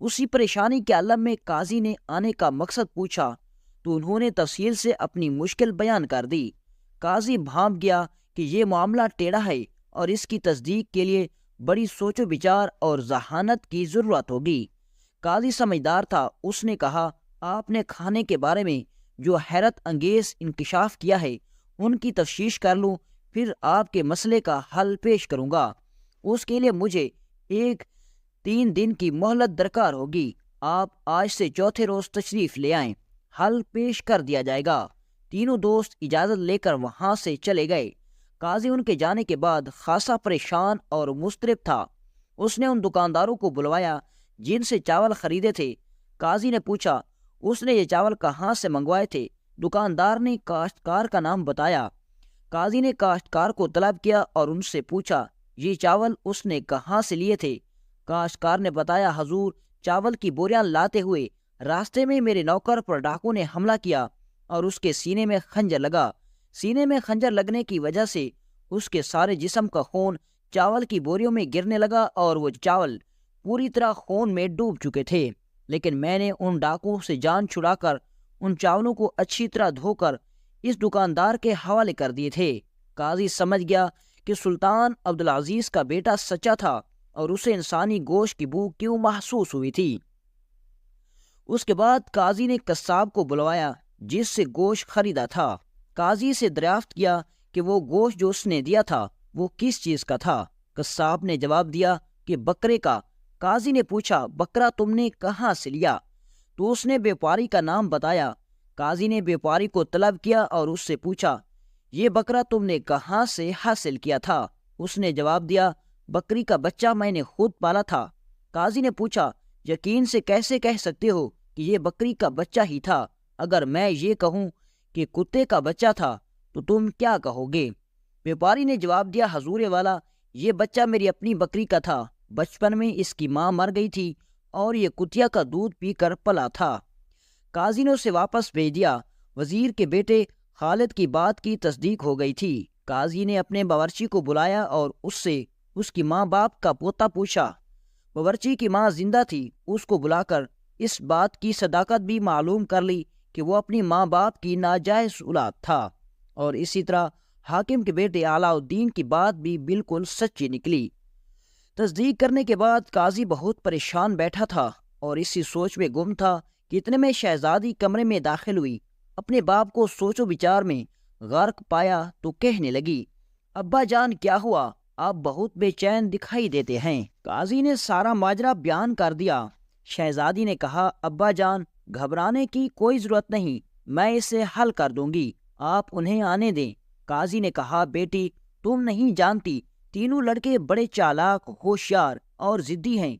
اسی پریشانی کے عالم میں قاضی نے آنے کا مقصد پوچھا تو انہوں نے تفصیل سے اپنی مشکل بیان کر دی۔ قاضی بھانپ گیا کہ یہ معاملہ ٹیڑھا ہے اور اس کی تصدیق کے لیے بڑی سوچ و بچار اور ذہانت کی ضرورت ہوگی۔ قاضی سمجھدار تھا، اس نے کہا آپ نے کھانے کے بارے میں جو حیرت انگیز انکشاف کیا ہے ان کی تفتیش کر لوں، پھر آپ کے مسئلے کا حل پیش کروں گا۔ اس کے لیے مجھے 3 دن کی مہلت درکار ہوگی۔ آپ آج سے چوتھے روز تشریف لے آئیں، حل پیش کر دیا جائے گا۔ تینوں دوست اجازت لے کر وہاں سے چلے گئے۔ قاضی ان کے جانے کے بعد خاصا پریشان اور مضطرب تھا۔ اس نے ان دکانداروں کو بلوایا جن سے چاول خریدے تھے۔ قاضی نے پوچھا اس نے یہ چاول کہاں سے منگوائے تھے؟ دکاندار نے کاشتکار کا نام بتایا۔ قاضی نے کاشتکار کو طلب کیا اور ان سے پوچھا یہ چاول اس نے کہاں سے لیے تھے؟ کاشتکار نے بتایا حضور، چاول کی بوریاں لاتے ہوئے راستے میں میرے نوکر پر ڈاکو نے حملہ کیا اور اس کے سینے میں خنجر لگا۔ سینے میں خنجر لگنے کی وجہ سے اس کے سارے جسم کا خون چاول کی بوریوں میں گرنے لگا اور وہ چاول پوری طرح خون میں ڈوب چکے تھے، لیکن میں نے ان ڈاکوؤں سے جان چھڑا کر ان چاولوں کو اچھی طرح دھو کر اس دکاندار کے حوالے کر دیے تھے۔ قاضی سمجھ گیا کہ سلطان عبدالعزیز کا بیٹا سچا تھا اور اسے انسانی گوشت کی بو کیوں محسوس ہوئی تھی۔ اس کے بعد قاضی نے قصاب کو بلوایا جس سے گوشت خریدا تھا۔ قاضی سے دریافت کیا کہ وہ گوشت جو اس نے دیا تھا وہ کس چیز کا تھا؟ قصاب نے جواب دیا کہ بکرے کا۔ قاضی نے پوچھا بکرا تم نے کہاں سے لیا؟ تو اس نے بیپاری کا نام بتایا۔ قاضی نے بیپاری کو طلب کیا اور اس سے پوچھا یہ بکرا تم نے کہاں سے حاصل کیا تھا؟ اس نے جواب دیا بکری کا بچہ میں نے خود پالا تھا۔ قاضی نے پوچھا یقین سے کیسے کہہ سکتے ہو کہ یہ بکری کا بچہ ہی تھا؟ اگر میں یہ کہوں کہ کتے کا بچہ تھا تو تم کیا کہو گے؟ بیپاری نے جواب دیا حضور والا، یہ بچہ میری اپنی بکری کا تھا، بچپن میں اس کی ماں مر گئی تھی اور یہ کتیا کا دودھ پی کر پلا تھا۔ قاضی نے اسے واپس بھیج دیا۔ وزیر کے بیٹے خالد کی بات کی تصدیق ہو گئی تھی۔ قاضی نے اپنے باورچی کو بلایا اور اس سے اس کی ماں باپ کا پوتا پوچھا۔ باورچی کی ماں زندہ تھی، اس کو بلا کر اس بات کی صداقت بھی معلوم کر لی کہ وہ اپنی ماں باپ کی ناجائز اولاد تھا، اور اسی طرح حاکم کے بیٹے علاء الدین کی بات بھی بالکل سچی نکلی۔ تصدیق کرنے کے بعد قاضی بہت پریشان بیٹھا تھا اور اسی سوچ میں گم تھا کہ اتنے میں شہزادی کمرے میں داخل ہوئی۔ اپنے باپ کو سوچ و بچار میں غرق پایا تو کہنے لگی ابا جان کیا ہوا؟ آپ بہت بے چین دکھائی دیتے ہیں۔ قاضی نے سارا ماجرا بیان کر دیا۔ شہزادی نے کہا ابا جان گھبرانے کی کوئی ضرورت نہیں، میں اسے حل کر دوں گی، آپ انہیں آنے دیں۔ قاضی نے کہا بیٹی تم نہیں جانتی، تینوں لڑکے بڑے چالاک، ہوشیار اور ضدی ہیں،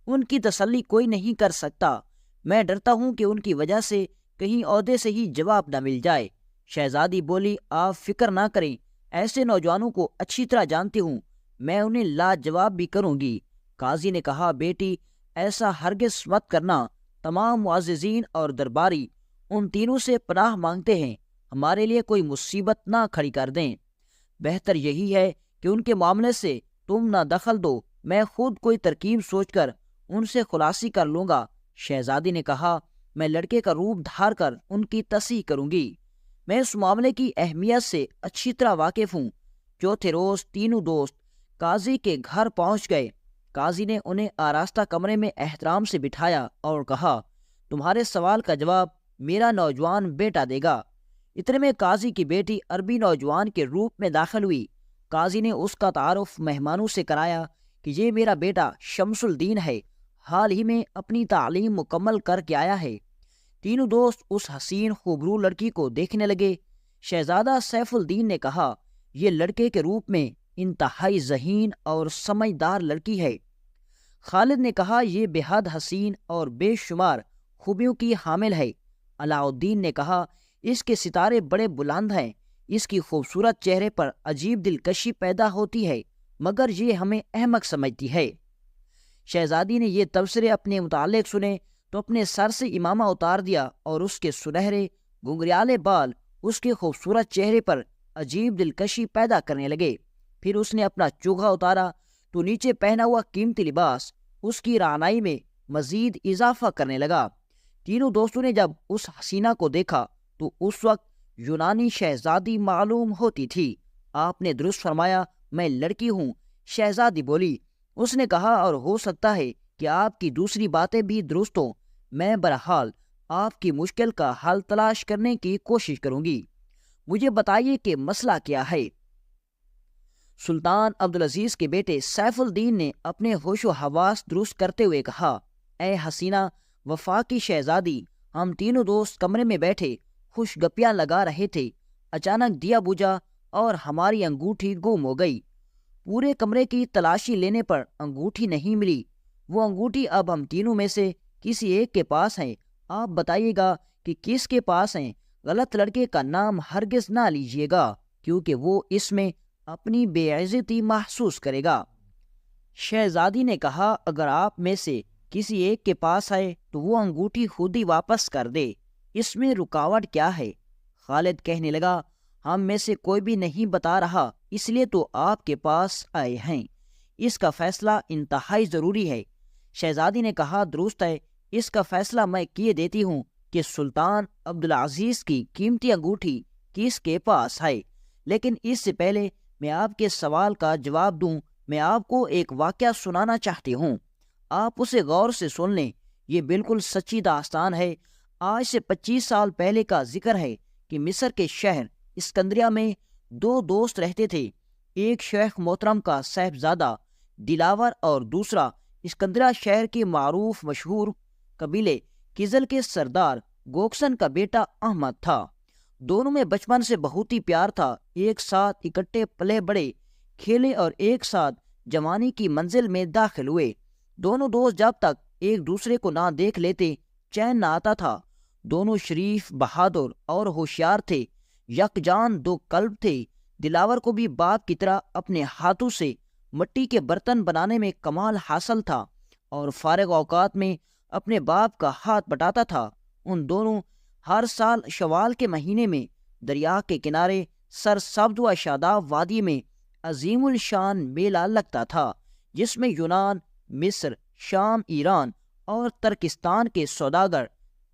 ان کی تسلی کوئی نہیں کر سکتا۔ میں ڈرتا ہوں کہ ان کی وجہ سے کہیں عہدے سے ہی جواب نہ مل جائے۔ شہزادی بولی آپ فکر نہ کریں، ایسے نوجوانوں کو اچھی طرح جانتی ہوں، میں انہیں لاجواب بھی کروں گی۔ قاضی نے کہا بیٹی ایسا ہرگز مت کرنا، تمام معززین اور درباری ان تینوں سے پناہ مانگتے ہیں، ہمارے لیے کوئی مصیبت نہ کھڑی کر دیں۔ بہتر یہی ہے کہ ان کے معاملے سے تم نہ دخل دو، میں خود کوئی ترکیب سوچ کر ان سے خلاصی کر لوں گا۔ شہزادی نے کہا میں لڑکے کا روپ دھار کر ان کی تصحیح کروں گی، میں اس معاملے کی اہمیت سے اچھی طرح واقف ہوں۔ چوتھے روز تینوں دوست قاضی کے گھر پہنچ گئے۔ قاضی نے انہیں آراستہ کمرے میں احترام سے بٹھایا اور کہا تمہارے سوال کا جواب میرا نوجوان بیٹا دے گا۔ اتنے میں قاضی کی بیٹی عربی نوجوان کے روپ میں داخل ہوئی۔ قاضی نے اس کا تعارف مہمانوں سے کرایا کہ یہ میرا بیٹا شمس الدین ہے، حال ہی میں اپنی تعلیم مکمل کر کے آیا ہے۔ تینوں دوست اس حسین خوبرو لڑکی کو دیکھنے لگے۔ شہزادہ سیف الدین نے کہا یہ لڑکے کے روپ میں انتہائی ذہین اور سمجھدار لڑکی ہے۔ خالد نے کہا یہ بے حد حسین اور بے شمار خوبیوں کی حامل ہے۔ علاء الدین نے کہا اس کے ستارے بڑے بلند ہیں، اس کی خوبصورت چہرے پر عجیب دلکشی پیدا ہوتی ہے، مگر یہ ہمیں احمق سمجھتی ہے۔ شہزادی نے یہ تبصرے اپنے متعلق سنے تو اپنے سر سے امامہ اتار دیا اور اس کے سنہرے گنگریالے بال اس کے خوبصورت چہرے پر عجیب دلکشی پیدا کرنے لگے۔ پھر اس نے اپنا چوغا اتارا تو نیچے پہنا ہوا قیمتی لباس اس کی رعنائی میں مزید اضافہ کرنے لگا۔ تینوں دوستوں نے جب اس حسینہ کو دیکھا تو اس وقت یونانی شہزادی معلوم ہوتی تھی۔ آپ نے درست فرمایا، میں لڑکی ہوں، شہزادی بولی۔ اس نے کہا، اور ہو سکتا ہے کہ آپ کی دوسری باتیں بھی درست ہوں۔ میں بہرحال آپ کی مشکل کا حل تلاش کرنے کی کوشش کروں گی۔ مجھے بتائیے کہ مسئلہ کیا ہے؟ سلطان عبدالعزیز کے بیٹے سیف الدین نے اپنے ہوش و حواس درست کرتے ہوئے کہا، اے حسینہ وفاقی شہزادی، ہم تینوں دوست کمرے میں بیٹھے خوش گپیاں لگا رہے تھے۔ اچانک دیا بجھا اور ہماری انگوٹھی گم ہو گئی۔ پورے کمرے کی تلاشی لینے پر انگوٹھی نہیں ملی۔ وہ انگوٹھی اب ہم تینوں میں سے کسی ایک کے پاس ہے۔ آپ بتائیے گا کہ کس کے پاس ہیں۔ غلط لڑکے کا نام ہرگز نہ لیجیے گا، کیونکہ وہ اس میں اپنی بے عزتی محسوس کرے گا۔ شہزادی نے کہا، اگر آپ میں سے کسی ایک کے پاس ہے تو وہ انگوٹھی خود ہی واپس کر دے، اس میں رکاوٹ کیا ہے؟ خالد کہنے لگا، ہم میں سے کوئی بھی نہیں بتا رہا، اس لیے تو آپ کے پاس آئے ہیں۔ اس کا فیصلہ انتہائی ضروری ہے۔ شہزادی نے کہا، درست ہے، اس کا فیصلہ میں کیے دیتی ہوں کہ سلطان عبدالعزیز کی قیمتی انگوٹھی کس کے پاس ہے، لیکن اس سے پہلے میں آپ کے سوال کا جواب دوں، میں آپ کو ایک واقعہ سنانا چاہتی ہوں۔ آپ اسے غور سے سن لیں۔ یہ بالکل سچی داستان ہے۔ آج سے 25 سال پہلے کا ذکر ہے کہ مصر کے شہر اسکندریہ میں دو دوست رہتے تھے۔ ایک شیخ محترم کا صاحبزادہ دلاور اور دوسرا اسکندریہ شہر کے معروف مشہور قبیلے کزل کے سردار گوکسن کا بیٹا احمد تھا۔ دونوں میں بچپن سے بہت ہی پیار تھا۔ ایک ساتھ اکٹھے پلے بڑے، کھیلے اور ایک ساتھ جوانی کی منزل میں داخل ہوئے۔ دونوں دوست جب تک ایک دوسرے کو نہ دیکھ لیتے چین نہ آتا تھا۔ دونوں شریف، بہادر اور ہوشیار تھے۔ یکجان دو قلب تھے۔ دلاور کو بھی باپ کی طرح اپنے ہاتھوں سے مٹی کے برتن بنانے میں کمال حاصل تھا اور فارغ اوقات میں اپنے باپ کا ہاتھ بٹاتا تھا۔ ان دونوں ہر سال شوال کے مہینے میں دریا کے کنارے سرسبز و شاداب وادی میں عظیم الشان میلہ لگتا تھا، جس میں یونان، مصر، شام، ایران اور ترکستان کے سوداگر،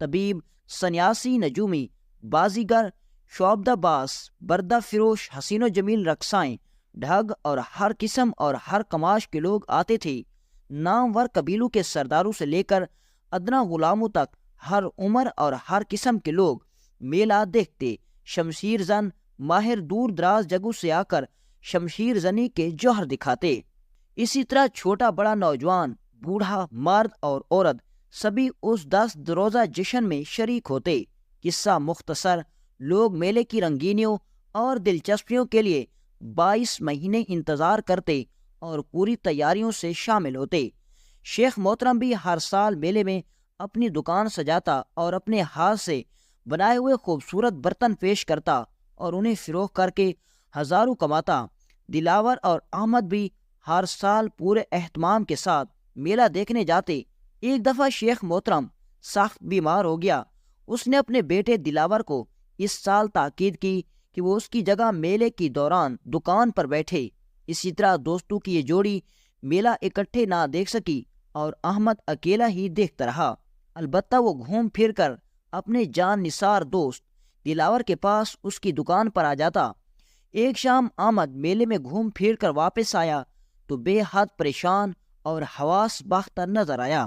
طبیب، سنیاسی، نجومی، بازیگر، شعبدہ باز، بردہ فروش، حسین و جمیل رقصائیں، ڈھگ اور ہر قسم اور ہر کماش کے لوگ آتے تھے۔ نامور قبیلوں کے سرداروں سے لے کر ادنا غلاموں تک ہر عمر اور ہر قسم کے لوگ میلہ دیکھتے۔ شمشیر زن ماہر دور دراز جگہوں سے آ کر شمشیر زنی کے جوہر دکھاتے۔ اسی طرح چھوٹا بڑا، نوجوان، بوڑھا، مرد اور عورت سبھی اس 10 روزہ جشن میں شریک ہوتے۔ قصہ مختصر، لوگ میلے کی رنگینیوں اور دلچسپیوں کے لیے 22 مہینے انتظار کرتے اور پوری تیاریوں سے شامل ہوتے۔ شیخ محترم بھی ہر سال میلے میں اپنی دکان سجاتا اور اپنے ہاتھ سے بنائے ہوئے خوبصورت برتن پیش کرتا اور انہیں فروخت کر کے ہزاروں کماتا۔ دلاور اور احمد بھی ہر سال پورے اہتمام کے ساتھ میلہ دیکھنے جاتے۔ ایک دفعہ شیخ محترم سخت بیمار ہو گیا۔ اس نے اپنے بیٹے دلاور کو اس سال تاکید کی کہ وہ اس کی جگہ میلے کی دوران دکان پر بیٹھے۔ اسی طرح دوستوں کی یہ جوڑی میلہ اکٹھے نہ دیکھ سکی اور احمد اکیلا ہی دیکھتا رہا۔ البتہ وہ گھوم پھر کر اپنے جان نثار دوست دلاور کے پاس اس کی دکان پر آ جاتا۔ ایک شام احمد میلے میں گھوم پھر کر واپس آیا تو بے حد پریشان اور حواس باختہ نظر آیا۔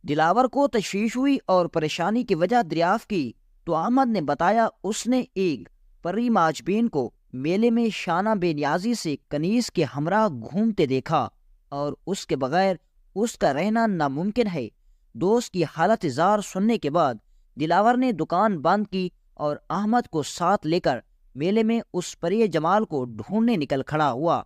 دلاور کو تشویش ہوئی اور پریشانی کی وجہ دریافت کی تو احمد نے بتایا اس نے ایک پری ماجبین کو میلے میں شانہ بے نیازی سے کنیز کے ہمراہ گھومتے دیکھا اور اس کے بغیر اس کا رہنا ناممکن ہے۔ دوست کی حالت زار سننے کے بعد دلاور نے دکان بند کی اور احمد کو ساتھ لے کر میلے میں اس پری جمال کو ڈھونڈنے نکل کھڑا ہوا۔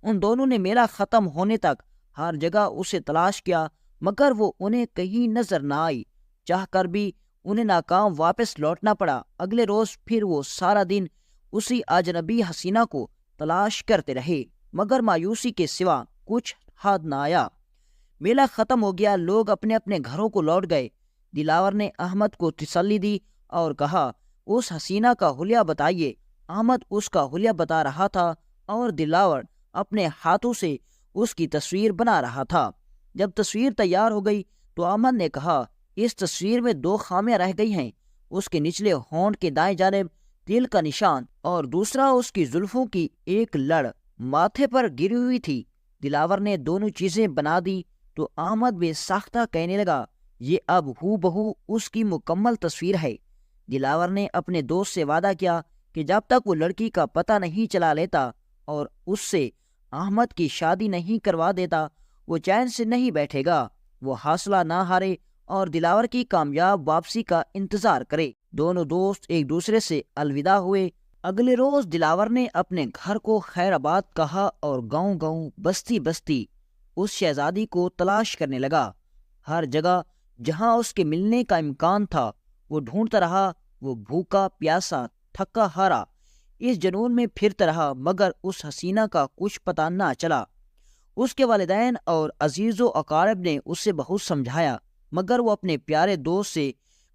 ان دونوں نے میلہ ختم ہونے تک ہر جگہ اسے تلاش کیا، مگر وہ انہیں کہیں نظر نہ آئی۔ چاہ کر بھی انہیں ناکام واپس لوٹنا پڑا۔ اگلے روز پھر وہ سارا دن اسی اجنبی حسینہ کو تلاش کرتے رہے، مگر مایوسی کے سوا کچھ ہاتھ نہ آیا۔ میلہ ختم ہو گیا، لوگ اپنے اپنے گھروں کو لوٹ گئے۔ دلاور نے احمد کو تسلی دی اور کہا، اس حسینہ کا حلیہ بتائیے۔ احمد اس کا حلیہ بتا رہا تھا اور دلاور اپنے ہاتھوں سے اس کی تصویر بنا رہا تھا۔ جب تصویر تیار ہو گئی تو احمد نے کہا اس تصویر میں 2 خامیاں رہ گئی ہیں، اس کے نچلے ہونٹ کے دائیں جانب تیل کا نشان اور دوسرا اس کی زلفوں کی ایک لڑ ماتھے پر گری ہوئی تھی۔ دلاور نے دونوں چیزیں بنا دی تو احمد بے ساختہ کہنے لگا یہ اب ہو بہو اس کی مکمل تصویر ہے۔ دلاور نے اپنے دوست سے وعدہ کیا کہ جب تک وہ لڑکی کا پتہ نہیں چلا لیتا اور اس سے احمد کی شادی نہیں کروا دیتا وہ چین سے نہیں بیٹھے گا، وہ حوصلہ نہ ہارے اور دلاور کی کامیاب واپسی کا انتظار کرے۔ دونوں دوست ایک دوسرے سے الوداع ہوئے۔ اگلے روز دلاور نے اپنے گھر کو خیر آباد کہا اور گاؤں گاؤں بستی بستی اس شہزادی کو تلاش کرنے لگا۔ ہر جگہ جہاں اس کے ملنے کا امکان تھا وہ ڈھونڈتا رہا۔ وہ بھوکا پیاسا تھکا ہارا اس جنون میں پھرتا رہا، مگر اس حسینہ کا کچھ پتہ نہ چلا۔ اس کے والدین اور عزیز و اقارب نے اسے بہت سمجھایا، مگر وہ اپنے پیارے دوست سے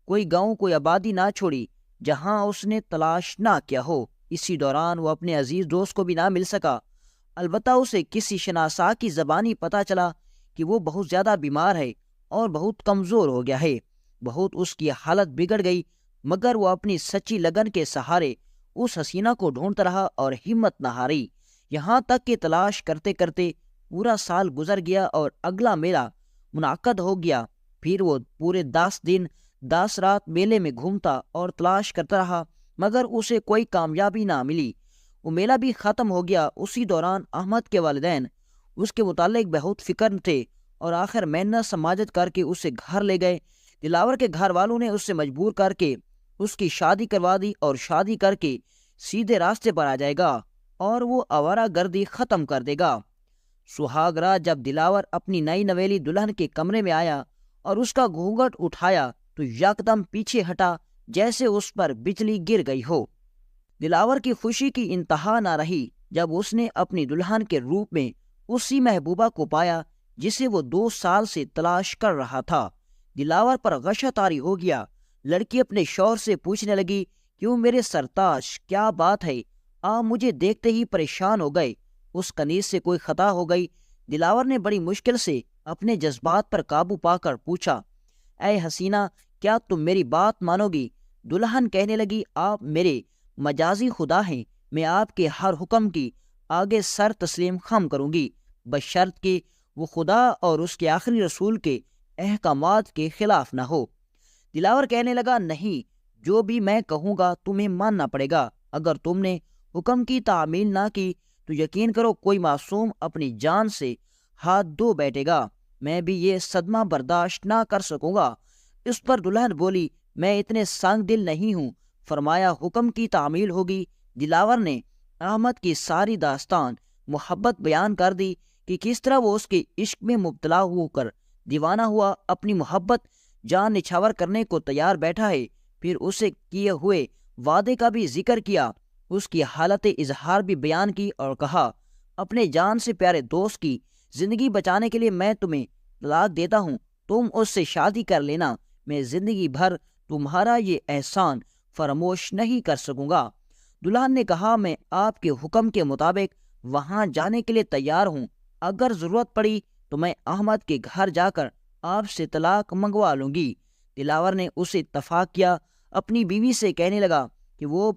کوئی گاؤں کوئی آبادی نہ چھوڑی جہاں اس نے تلاش نہ کیا ہو۔ اسی دوران وہ اپنے عزیز دوست کو بھی نہ مل سکا۔ البتہ اسے کسی شناسا کی زبانی پتہ چلا کہ وہ بہت زیادہ بیمار ہے اور بہت کمزور ہو گیا ہے۔ بہت اس کی حالت بگڑ گئی، مگر وہ اپنی سچی لگن کے سہارے اس حسینہ کو ڈھونڈتا رہا اور ہمت نہ ہاری، یہاں تک کہ تلاش کرتے کرتے پورا سال گزر گیا اور اگلا میلہ منعقد ہو گیا۔ پھر وہ پورے 10 دن 10 رات میلے میں گھومتا اور تلاش کرتا رہا، مگر اسے کوئی کامیابی نہ ملی۔ وہ میلہ بھی ختم ہو گیا۔ اسی دوران احمد کے والدین اس کے متعلق بہت فکر تھے اور آخر محنت سماجت کر کے اسے گھر لے گئے۔ دلاور کے گھر والوں نے اسے مجبور کر کے اس کی شادی کروا دی اور شادی کر کے سیدھے راستے پر آ جائے گا اور وہ آوارہ گردی ختم کر دے گا۔ سہاگ رات جب دلاور اپنی نئی نویلی دلہن کے کمرے میں آیا اور اس کا گھونگھٹ اٹھایا تو یکدم پیچھے ہٹا جیسے اس پر بجلی گر گئی ہو۔ دلاور کی خوشی کی انتہا نہ رہی جب اس نے اپنی دلہن کے روپ میں اسی محبوبہ کو پایا جسے وہ 2 سال سے تلاش کر رہا تھا۔ دلاور پر غشہ طاری ہو گیا۔ لڑکی اپنے شوہر سے پوچھنے لگی، کیوں میرے سرتاج، کیا بات ہے؟ آپ مجھے دیکھتے ہی پریشان ہو گئے، اس کنیز سے کوئی خطا ہو گئی؟ دلاور نے بڑی مشکل سے اپنے جذبات پر قابو پا کر پوچھا، اے حسینہ، کیا تم میری بات مانو گی؟ دلہن کہنے لگی، آپ میرے مجازی خدا ہیں، میں آپ کے ہر حکم کی آگے سر تسلیم خم کروں گی، بشرط کہ وہ خدا اور اس کے آخری رسول کے احکامات کے خلاف نہ ہو۔ دلاور کہنے لگا، نہیں، جو بھی میں کہوں گا تمہیں ماننا پڑے گا۔ اگر تم نے حکم کی تعمیل نہ کی تو یقین کرو کوئی معصوم اپنی جان سے ہاتھ دھو بیٹھے گا، میں بھی یہ صدمہ برداشت نہ کر سکوں گا۔ اس پر دلہن بولی، میں اتنے سنگ دل نہیں ہوں۔ فرمایا، حکم کی تعمیل ہوگی۔ دلاور نے احمد کی ساری داستان محبت بیان کر دی کہ کس طرح وہ اس کے عشق میں مبتلا ہو کر دیوانہ ہوا، اپنی محبت جان نچھاور کرنے کو تیار بیٹھا ہے۔ پھر اسے کیے ہوئے وعدے کا بھی ذکر کیا، اس کی حالت اظہار بھی بیان کی اور کہا، اپنے جان سے پیارے دوست کی زندگی بچانے کے لیے میں تمہیں طلاق دیتا ہوں، تم اس سے شادی کر لینا، میں زندگی بھر تمہارا یہ احسان فراموش نہیں کر سکوں گا۔ دلہن نے کہا، میں آپ کے حکم کے مطابق وہاں جانے کے لیے تیار ہوں، اگر ضرورت پڑی تو میں احمد کے گھر جا کر آپ سے طلاق منگوا لوں گی۔ دلاور نے اسے اتفاق کیا، اپنی بیوی سے کہنے لگا کہ وہ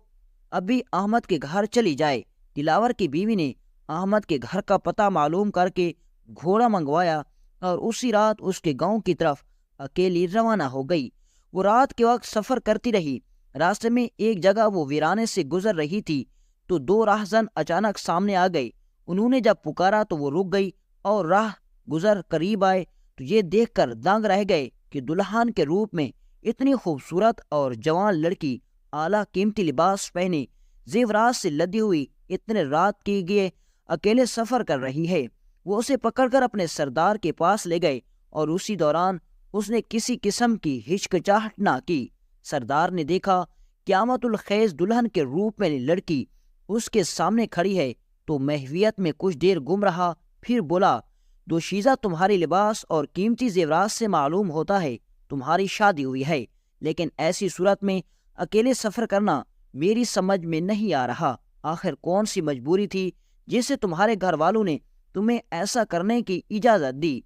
ابھی احمد کے گھر چلی جائے۔ دلاور کی بیوی نے احمد کے گھر کا پتہ معلوم کر کے گھوڑا منگوایا اور اسی رات اس کے گاؤں کی طرف اکیلی روانہ ہو گئی۔ وہ رات کے وقت سفر کرتی رہی۔ راستے میں ایک جگہ وہ ویرانے سے گزر رہی تھی تو 2 راہزن اچانک سامنے آ گئے۔ انہوں نے جب پکارا تو وہ رک گئی اور راہ گزر قریب آئے تو یہ دیکھ کر دنگ رہ گئے کہ دلہن کے روپ میں اتنی خوبصورت اور جوان لڑکی اعلیٰ قیمتی لباس پہنے زیورات سے لدی ہوئی اتنے رات کے گئے اکیلے سفر کر رہی ہے۔ وہ اسے پکڑ کر اپنے سردار کے پاس لے گئے اور اسی دوران اس نے کسی قسم کی ہچکچاہٹ نہ کی۔ سردار نے دیکھا قیامت الخیز دلہن کے روپ میں لڑکی اس کے سامنے کھڑی ہے تو محویت میں کچھ دیر گم رہا، پھر بولا، دوشیزہ، تمہاری لباس اور قیمتی زیورات سے معلوم ہوتا ہے تمہاری شادی ہوئی ہے، لیکن ایسی صورت میں اکیلے سفر کرنا میری سمجھ میں نہیں آ رہا۔ آخر کون سی مجبوری تھی جسے تمہارے گھر والوں نے تمہیں ایسا کرنے کی اجازت دی؟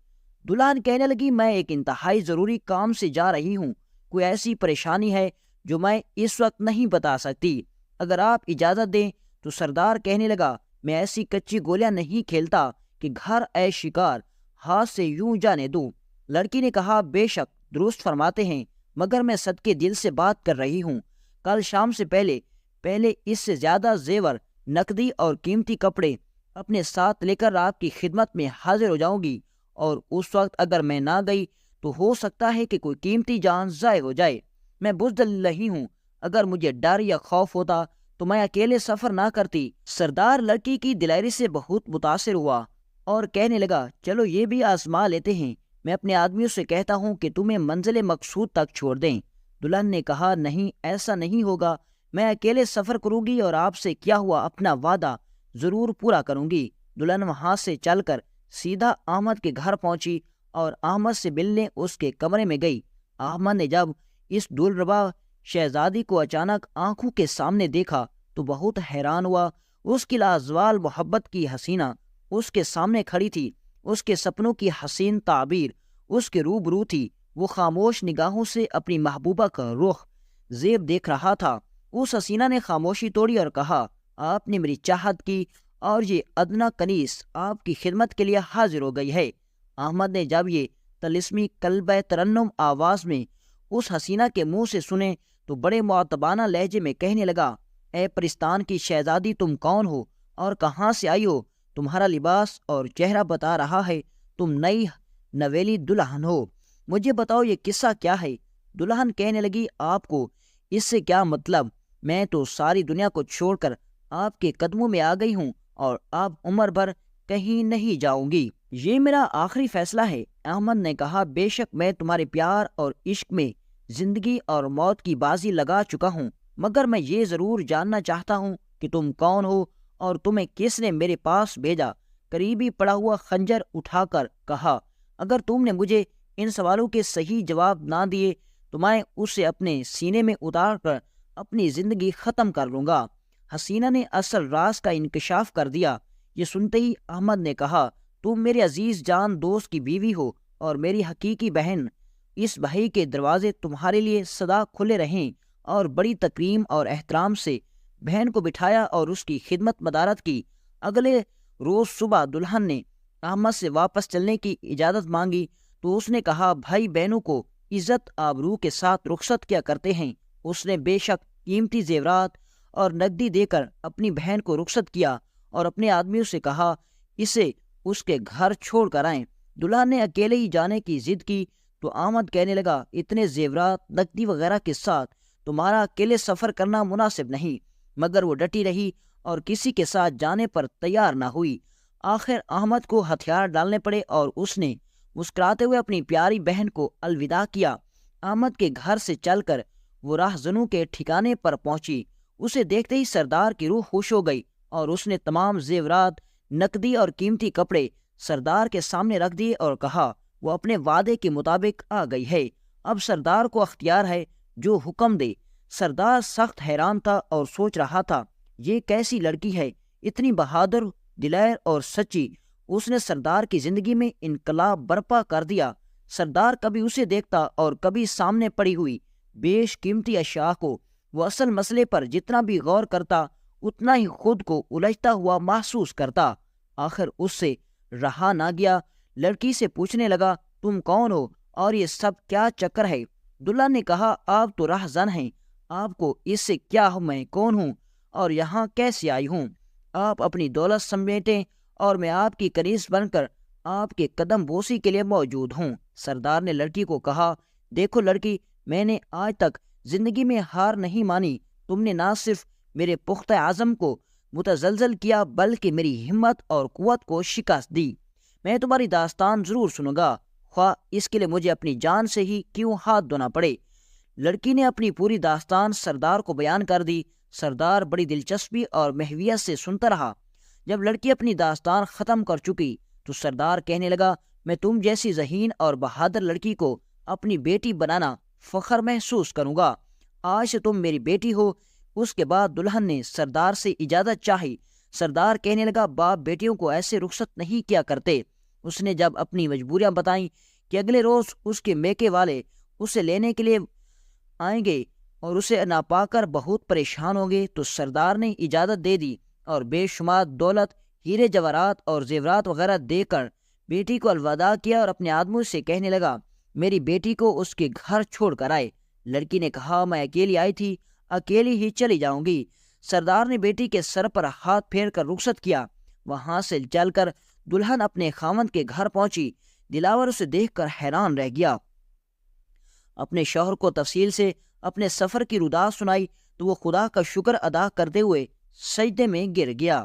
دلہن کہنے لگی میں ایک انتہائی ضروری کام سے جا رہی ہوں، کوئی ایسی پریشانی ہے جو میں اس وقت نہیں بتا سکتی، اگر آپ اجازت دیں تو سردار کہنے لگا میں ایسی کچی گولیاں نہیں کھیلتا کہ گھر اے شکار ہاتھ سے یوں جانے دوں۔ لڑکی نے کہا بے شک درست فرماتے ہیں، مگر میں صدقے دل سے بات کر رہی ہوں، کل شام سے پہلے اس سے زیادہ زیور، نقدی اور قیمتی کپڑے اپنے ساتھ لے کر آپ کی خدمت میں حاضر ہو جاؤں گی، اور اس وقت اگر میں نہ گئی تو ہو سکتا ہے کہ کوئی قیمتی جان ضائع ہو جائے۔ میں بزدل نہیں ہوں، اگر مجھے ڈر یا خوف ہوتا تو میں اکیلے سفر نہ کرتی۔ سردار لڑکی کی دلائری سے بہت متاثر ہوا اور کہنے لگا چلو یہ بھی آزما لیتے ہیں، میں اپنے آدمیوں سے کہتا ہوں کہ تمہیں منزل مقصود تک چھوڑ دیں۔ دلہن نے کہا نہیں، ایسا نہیں ہوگا، میں اکیلے سفر کروں گی اور آپ سے کیا ہوا اپنا وعدہ ضرور پورا کروں گی۔ دلہن وہاں سے چل کر سیدھا احمد کے گھر پہنچی اور احمد سے ملنے اس کے کمرے میں گئی۔ احمد نے جب اس دلربا شہزادی کو اچانک آنکھوں کے سامنے دیکھا تو بہت حیران ہوا۔ اس کی لازوال محبت کی حسینہ اس کے سامنے کھڑی تھی، اس کے سپنوں کی حسین تعبیر اس کے روبرو تھی۔ وہ خاموش نگاہوں سے اپنی محبوبہ کا رخ زیب دیکھ رہا تھا۔ اس حسینہ نے خاموشی توڑی اور کہا آپ نے میری چاہت کی اور یہ ادنا کنیز آپ کی خدمت کے لیے حاضر ہو گئی ہے۔ احمد نے جب یہ طلسمی کلبہ ترنم آواز میں اس حسینہ کے منہ سے سنے تو بڑے معتبانہ لہجے میں کہنے لگا اے پرستان کی شہزادی، تم کون ہو اور کہاں سے آئی ہو؟ تمہارا لباس اور چہرہ بتا رہا ہے تم نئی نویلی دلہن ہو، مجھے بتاؤ یہ قصہ کیا ہے؟ دلہن کہنے لگی آپ کو اس سے کیا مطلب، میں تو ساری دنیا کو چھوڑ کر آپ کے قدموں میں آ گئی ہوں اور اب عمر بھر کہیں نہیں جاؤں گی، یہ میرا آخری فیصلہ ہے۔ احمد نے کہا بے شک میں تمہارے پیار اور عشق میں زندگی اور موت کی بازی لگا چکا ہوں، مگر میں یہ ضرور جاننا چاہتا ہوں کہ تم کون ہو اور تمہیں کس نے میرے پاس بھیجا؟ قریبی پڑا ہوا خنجر اٹھا کر کہا اگر تم نے مجھے ان سوالوں کے صحیح جواب نہ دیے تو میں اسے اپنے سینے میں اتار کر اپنی زندگی ختم کر لوں گا۔ حسینہ نے اصل راز کا انکشاف کر دیا۔ یہ سنتے ہی احمد نے کہا تم میرے عزیز جان دوست کی بیوی ہو اور میری حقیقی بہن، اس بھائی کے دروازے تمہارے لیے سدا کھلے رہیں، اور بڑی تکریم اور احترام سے بہن کو بٹھایا اور اس کی خدمت مدارت کی۔ اگلے روز صبح دلہن نے احمد سے واپس چلنے کی اجازت مانگی تو اس نے کہا بھائی بہنوں کو عزت آبرو کے ساتھ رخصت کیا کرتے ہیں۔ اس نے بے شک قیمتی زیورات اور نقدی دے کر اپنی بہن کو رخصت کیا اور اپنے آدمیوں سے کہا اسے اس کے گھر چھوڑ کر آئیں۔ دلہن نے اکیلے ہی جانے کی ضد کی تو احمد کہنے لگا اتنے زیورات نقدی وغیرہ کے ساتھ تمہارا اکیلے سفر کرنا مناسب نہیں، مگر وہ ڈٹی رہی اور کسی کے ساتھ جانے پر تیار نہ ہوئی۔ آخر احمد کو ہتھیار ڈالنے پڑے اور اس نے مسکراتے ہوئے اپنی پیاری بہن کو الوداع کیا۔ احمد کے گھر سے چل کر وہ راہزنوں کے ٹھکانے پر پہنچی۔ اسے دیکھتے ہی سردار کی روح خوش ہو گئی اور اس نے تمام زیورات، نقدی اور قیمتی کپڑے سردار کے سامنے رکھ دیے اور کہا وہ اپنے وعدے کے مطابق آ گئی ہے، اب سردار کو اختیار ہے جو حکم دے۔ سردار سخت حیران تھا اور سوچ رہا تھا یہ کیسی لڑکی ہے، اتنی بہادر، دلیر اور سچی۔ اس نے سردار کی زندگی میں انقلاب برپا کر دیا۔ سردار کبھی اسے دیکھتا اور کبھی سامنے پڑی ہوئی بیش قیمتی اشیاء کو۔ وہ اصل مسئلے پر جتنا بھی غور کرتا اتنا ہی خود کو الجھتا ہوا محسوس کرتا۔ آخر اس سے رہا نہ گیا، لڑکی سے پوچھنے لگا تم کون ہو اور یہ سب کیا چکر ہے؟ دلہن نے کہا آپ تو راہزن ہیں، آپ کو اس سے کیا ہو میں کون ہوں اور یہاں کیسے آئی ہوں؟ آپ اپنی دولت سمیٹیں اور میں آپ کی کنیز بن کر آپ کے قدم بوسی کے لیے موجود ہوں۔ سردار نے لڑکی کو کہا دیکھو لڑکی، میں نے آج تک زندگی میں ہار نہیں مانی، تم نے نہ صرف میرے پختہ عزم کو متزلزل کیا بلکہ میری ہمت اور قوت کو شکست دی۔ میں تمہاری داستان ضرور سنوں گا، خواہ اس کے لیے مجھے اپنی جان سے ہی کیوں ہاتھ دھونا پڑے۔ لڑکی نے اپنی پوری داستان سردار کو بیان کر دی۔ سردار بڑی دلچسپی اور محویت سے سنتا رہا۔ جب لڑکی اپنی داستان ختم کر چکی تو سردار کہنے لگا میں تم جیسی ذہین اور بہادر لڑکی کو اپنی بیٹی بنانا فخر محسوس کروں گا۔ آج سے تم میری بیٹی ہو۔ اس کے بعد دلہن نے سردار سے اجازت چاہی۔ سردار کہنے لگا باپ بیٹیوں کو ایسے رخصت نہیں کیا کرتے، اس نے جب اپنی مجبوریاں بتائیں کہ اگلے روز اس کے میکے والے اسے لینے کے لیے آئیں گے اور اسے نہ پا کر بہت پریشان ہوں گے، تو سردار نے اجازت دے دی اور بے شمار دولت، ہیرے جواہرات اور زیورات وغیرہ دے کر بیٹی کو الوداع کیا اور اپنے آدمیوں سے کہنے لگا میری بیٹی کو اس کے گھر چھوڑ کر آئے۔ لڑکی نے کہا میں اکیلی آئی تھی، اکیلی ہی چلی جاؤں گی۔ سردار نے بیٹی کے سر پر ہاتھ پھیر کر رخصت کیا۔ وہاں سے چل کر دلہن اپنے خاوند کے گھر پہنچی۔ دلاور اسے دیکھ کر حیران رہ گیا۔ اپنے شوہر کو تفصیل سے اپنے سفر کی ردا سنائی تو وہ خدا کا شکر ادا کرتے ہوئے سجدے میں گر گیا۔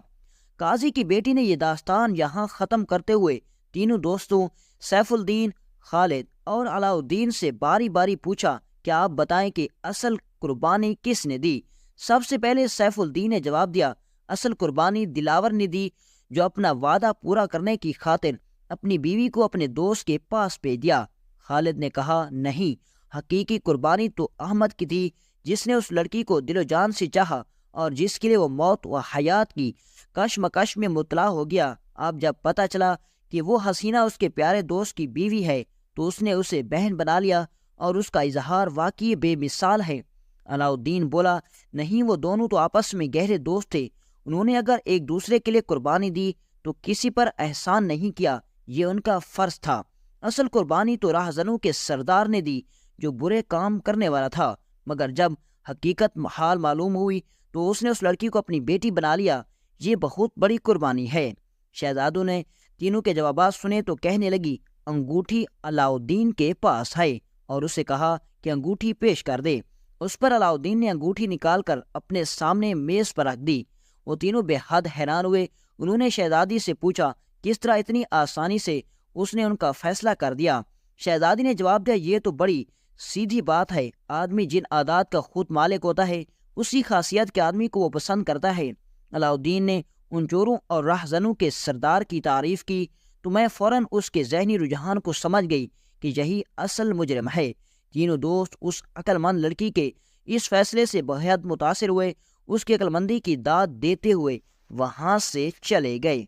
قاضی کی بیٹی نے یہ داستان یہاں ختم کرتے ہوئے تینوں دوستوں سیف الدین، خالد اور علاء الدین سے باری باری پوچھا کہ آپ بتائیں کہ اصل قربانی کس نے دی؟ سب سے پہلے سیف الدین نے جواب دیا اصل قربانی دلاور نے دی، جو اپنا وعدہ پورا کرنے کی خاطر اپنی بیوی کو اپنے دوست کے پاس بھیج دیا۔ خالد نے کہا نہیں، حقیقی قربانی تو احمد کی تھی، جس نے اس لڑکی کو دل و جان سے چاہا اور جس کے لیے وہ موت و حیات کی کشمکش میں مبتلا ہو گیا۔ اب جب پتہ چلا کہ وہ حسینہ اس کے پیارے دوست کی بیوی ہے تو اس نے اسے بہن بنا لیا اور اس کا اظہار واقعی بے مثال ہے۔ علاء الدین بولا نہیں، وہ دونوں تو آپس میں گہرے دوست تھے، انہوں نے اگر ایک دوسرے کے لیے قربانی دی تو کسی پر احسان نہیں کیا، یہ ان کا فرض تھا۔ اصل قربانی تو راہزنوں کے سردار نے دی جو برے کام کرنے والا تھا، مگر جب حقیقت حال معلوم ہوئی تو اس نے اس لڑکی کو اپنی بیٹی بنا لیا، یہ بہت بڑی قربانی ہے۔ شہزادوں نے تینوں کے جوابات سنے تو کہنے لگی انگوٹھی علاء الدین کے پاس ہے اور اسے کہا کہ انگوٹھی پیش کر دے۔ اس پر علاء الدین نے انگوٹھی نکال کر اپنے سامنے میز پر رکھ دی۔ وہ تینوں بے حد حیران ہوئے۔ انہوں نے شہزادی سے پوچھا کس طرح اتنی آسانی سے اس نے ان کا فیصلہ کر دیا؟ شہزادی نے جواب دیا یہ تو بڑی سیدھی بات ہے، آدمی جن عادات کا خود مالک ہوتا ہے اسی خاصیت کے آدمی کو وہ پسند کرتا ہے۔ علاء الدین نے ان چوروں اور راہزنوں کے سردار کی تعریف کی تو میں فوراً اس کے ذہنی رجحان کو سمجھ گئی کہ یہی اصل مجرم ہے۔ تینوں دوست اس عقل مند لڑکی کے اس فیصلے سے بہت متاثر ہوئے، اس کی عقل مندی کی داد دیتے ہوئے وہاں سے چلے گئے۔